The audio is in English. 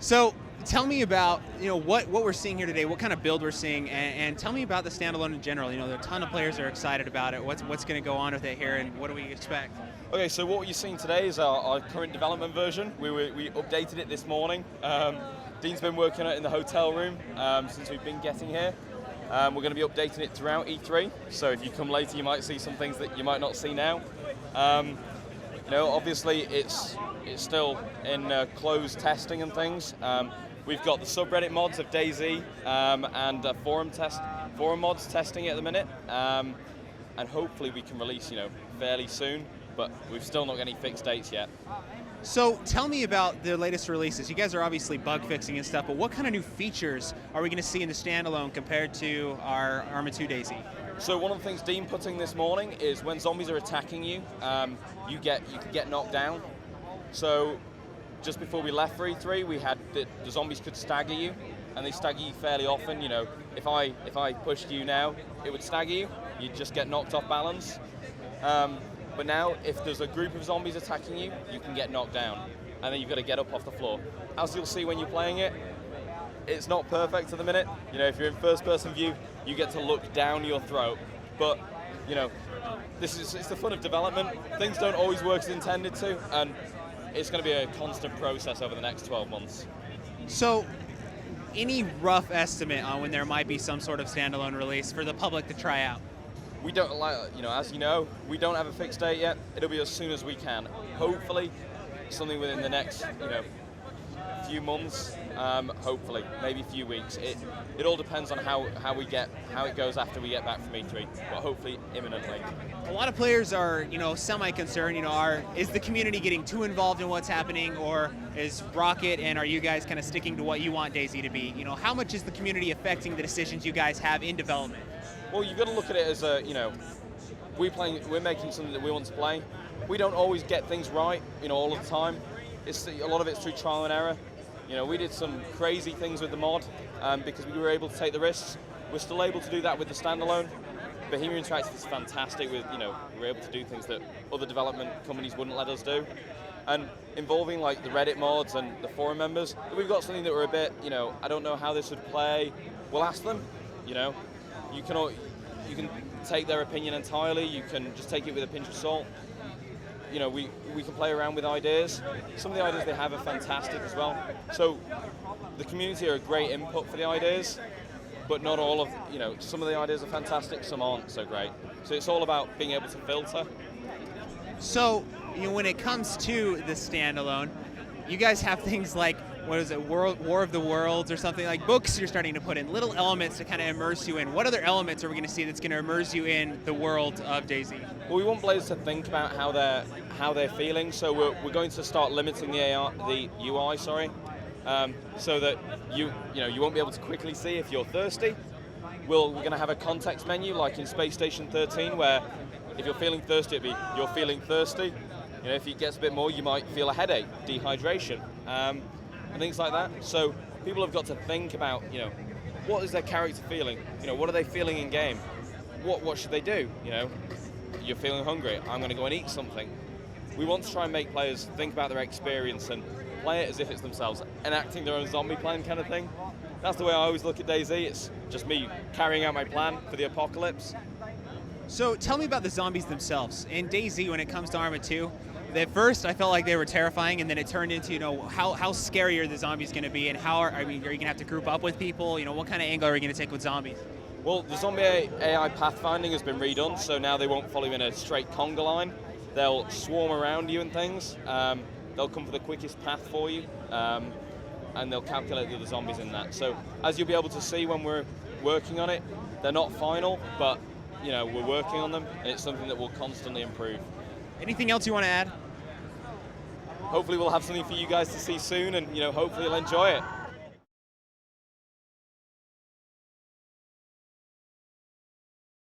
So tell me about what we're seeing here today, what kind of build we're seeing, and tell me about the standalone in general. There are a ton of players that are excited about it. What's going to go on with it here, and what do we expect? Okay, so what you're seeing today is our current development version. We updated it this morning. Dean's been working on it in the hotel room since we've been getting here. We're going to be updating it throughout E3, so if you come later you might see some things that you might not see now. Obviously it's still in closed testing and things. We've got the subreddit mods of DayZ and forum mods testing it at the minute, and hopefully we can release fairly soon, but we've still not got any fixed dates yet. So tell me about the latest releases. You guys are obviously bug fixing and stuff, but what kind of new features are we going to see in the standalone compared to our Arma 2 DayZ? So one of the things Dean put in this morning is when zombies are attacking you, you can get knocked down. So just before we left for E3, we had the zombies could stagger you, and they stagger you fairly often. If I pushed you now, it would stagger you. You'd just get knocked off balance. But now, if there's a group of zombies attacking you, you can get knocked down, and then you've got to get up off the floor. As you'll see when you're playing it, it's not perfect at the minute. If you're in first-person view, you get to look down your throat. But it's the fun of development. Things don't always work as intended to, and it's going to be a constant process over the next 12 months. So, any rough estimate on when there might be some sort of standalone release for the public to try out? We don't as you know, we don't have a fixed date yet. It'll be as soon as we can. Hopefully, something within the next, few months. Hopefully, maybe a few weeks. It all depends on how it goes after we get back from E3, but hopefully imminently. A lot of players are, semi-concerned. Is the community getting too involved in what's happening, or is Rocket and are you guys kind of sticking to what you want DayZ to be? How much is the community affecting the decisions you guys have in development? Well, you've got to look at it as we're making something that we want to play. We don't always get things right, all of the time. A lot of it's through trial and error. We did some crazy things with the mod because we were able to take the risks. We're still able to do that with the standalone. Bohemia Interactive is fantastic with, we're able to do things that other development companies wouldn't let us do. And involving like the Reddit mods and the forum members, if we've got something that we're a bit, I don't know how this would play, we'll ask them, You can take their opinion entirely, you can just take it with a pinch of salt. We can play around with ideas. Some of the ideas they have are fantastic as well. So the community are a great input for the ideas, but not all of, some of the ideas are fantastic, some aren't so great. So it's all about being able to filter. So, when it comes to the standalone, you guys have things like, War of the Worlds or something, like books you're starting to put in, little elements to kind of immerse you in. What other elements are we going to see that's going to immerse you in the world of DayZ? Well, we want players to think about how they're feeling, so we're going to start limiting the UI, so that you won't be able to quickly see if you're thirsty. We're going to have a context menu like in Space Station 13, where if you're feeling thirsty, it'll be you're feeling thirsty. If it gets a bit more, you might feel a headache, dehydration. And things like that. So people have got to think about, what is their character feeling? What are they feeling in game? What should they do? You're feeling hungry. I'm going to go and eat something. We want to try and make players think about their experience and play it as if it's themselves, enacting their own zombie plan kind of thing. That's the way I always look at DayZ. It's just me carrying out my plan for the apocalypse. So tell me about the zombies themselves. In DayZ, when it comes to Arma 2, at first I felt like they were terrifying, and then it turned into, how scary are the zombies going to be, and are you going to have to group up with people? What kind of angle are we going to take with zombies? Well, the zombie AI pathfinding has been redone, so now they won't follow you in a straight conga line. They'll swarm around you and things. They'll come for the quickest path for you, and they'll calculate the other zombies in that. So as you'll be able to see when we're working on it, they're not final, but we're working on them, and it's something that will constantly improve. Anything else you want to add? Hopefully we'll have something for you guys to see soon, and hopefully you'll enjoy it.